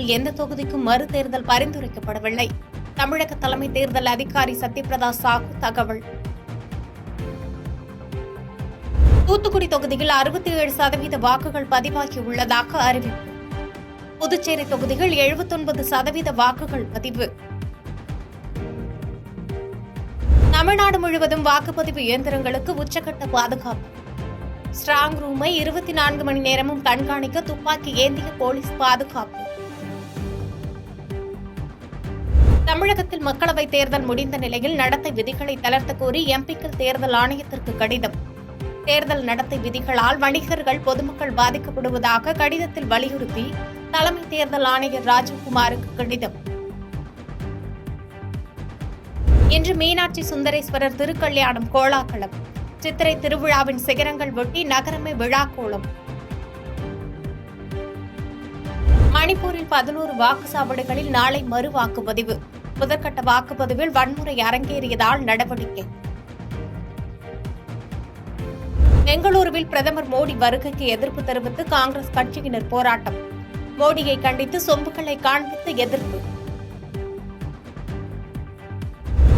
தொகுதிகளில் எந்த தொகுதிக்கும் மறுதேர்தல் பரிந்துரைக்கப்படவில்லை. தமிழக தலைமை தேர்தல் அதிகாரி சத்யபிரதா சாஹூ தகவல். தூத்துக்குடி தொகுதியில் 67% வாக்குகள் பதிவாகியுள்ளதாக அறிவிப்பு. புதுச்சேரி தொகுதியில் 79% வாக்குகள் பதிவு. தமிழ்நாடு முழுவதும் வாக்குப்பதிவு இயந்திரங்களுக்கு உச்சக்கட்ட பாதுகாப்பு. ஸ்ட்ராங் ரூமை 24 மணி நேரமும் கண்காணிக்க துப்பாக்கி ஏந்திய போலீஸ் பாதுகாப்பு. தமிழகத்தில் மக்களவைத் தேர்தல் முடிந்த நிலையில் நடத்தை விதிகளை தளர்த்த கோரி எம்பிக்கள் தேர்தல் ஆணையத்திற்கு கடிதம். தேர்தல் நடத்தை விதிகளால் வணிகர்கள் பொதுமக்கள் பாதிக்கப்படுவதாக கடிதத்தில் வலியுறுத்தி தலைமை தேர்தல் ஆணையர் ராஜீவ்குமாருக்கு கடிதம். இன்று மீனாட்சி சுந்தரேஸ்வரர் திருக்கல்யாணம் கோலாகலம். சித்திரை திருவிழாவின் சிகரங்கள் ஒட்டி நகரமே விழாக்கோலம். மணிப்பூரில் 11 வாக்குச்சாவடிகளில் நாளை மறு வாக்குப்பதிவு. முதற்கட்ட வாக்குப்பதிவில் வன்முறை அரங்கேறியதால் நடவடிக்கை. பெங்களூருவில் பிரதமர் மோடி வருகைக்கு எதிர்ப்பு தெரிவித்து காங்கிரஸ் கட்சியினர் போராட்டம். மோடியை கண்டித்து சொம்புகளை காண்பித்து எதிர்ப்பு.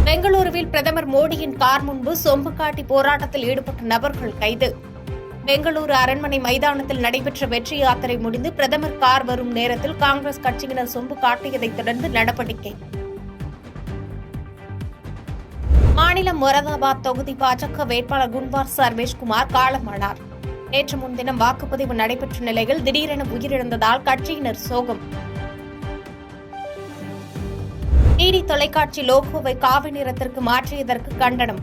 பெங்களூருவில் பிரதமர் மோடியின் கார் முன்பு சொம்பு காட்டி போராட்டத்தில் ஈடுபட்ட நபர்கள் கைது. பெங்களூரு அரண்மனை மைதானத்தில் நடைபெற்ற வெற்றி யாத்திரை முடிந்து பிரதமர் கார் வரும் நேரத்தில் காங்கிரஸ் கட்சியினர் சொம்பு காட்டியதைத் தொடர்ந்து நடவடிக்கை. மாநிலம் மொராதாபாத் தொகுதி பாஜக வேட்பாளர் குன்வார் சர்வேஷ்குமார் காலமானார். நேற்று முன்தினம் வாக்குப்பதிவு நடைபெற்ற நிலையில் திடீரென உயிரிழந்ததால் கட்சியினர் சோகம். டிடி தொலைக்காட்சி லோகோவை காவி நிறத்திற்கு மாற்றியதற்கு கண்டனம்.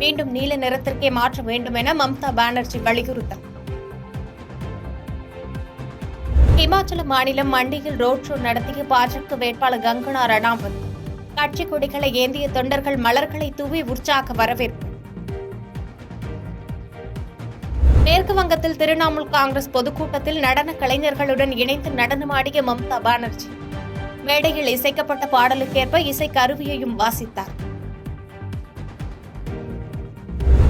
மீண்டும் நீல நிறத்திற்கே மாற்ற வேண்டும் என மம்தா பானர்ஜி வலியுறுத்தல். இமாச்சல மாநிலம் மண்டியில் ரோட் ஷோ நடத்திய பாஜக வேட்பாளர் கங்கனா ரணாவத். கட்சி கொடிகளை ஏந்திய தொண்டர்கள் மலர்களை தூவி உற்சாக வரவேற்பு. மேற்கு வங்கத்தில் திரிணாமுல் காங்கிரஸ் பொதுக்கூட்டத்தில் நடன கலைஞர்களுடன் இணைந்து நடனமாடிய மம்தா பானர்ஜி. மேடையில் இசைக்கப்பட்ட பாடலுக்கேற்ப இசை கருவியையும் வாசித்தார்.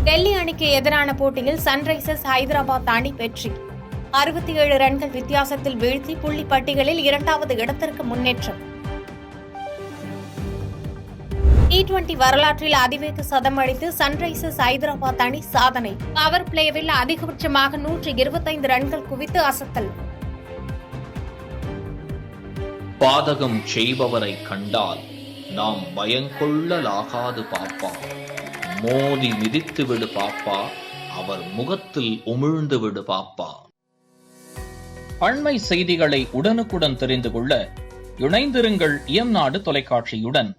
டெல்லி அணிக்கு எதிரான போட்டியில் சன்ரைசர்ஸ் ஹைதராபாத் அணி வெற்றி. 67 ரன்கள் வித்தியாசத்தில் வீழ்த்தி புள்ளி பட்டியலில் 2வது இடத்திற்கு முன்னேற்றம். T20 வரலாற்றில் அதிவேக சதம் அடித்து சன்ரைசர்ஸ் ஹைதராபாத் அணி சாதனை. பவர் பிளேவில் அதிகபட்சமாக 125 ரன்கள் குவித்து அசத்தல். பாதகம் செய்பவரை கண்டால் நாம் பயங்கொள்ளலாகாது பாப்பா. மோதி மிதித்து விடு பாப்பா, அவர் முகத்தில் உமிழ்ந்து விடு பாப்பா. அண்மை செய்திகளை உடனுக்குடன் தெரிந்து கொள்ள இணைந்திருங்கள் இயம்நாடு தொலைக்காட்சியுடன்.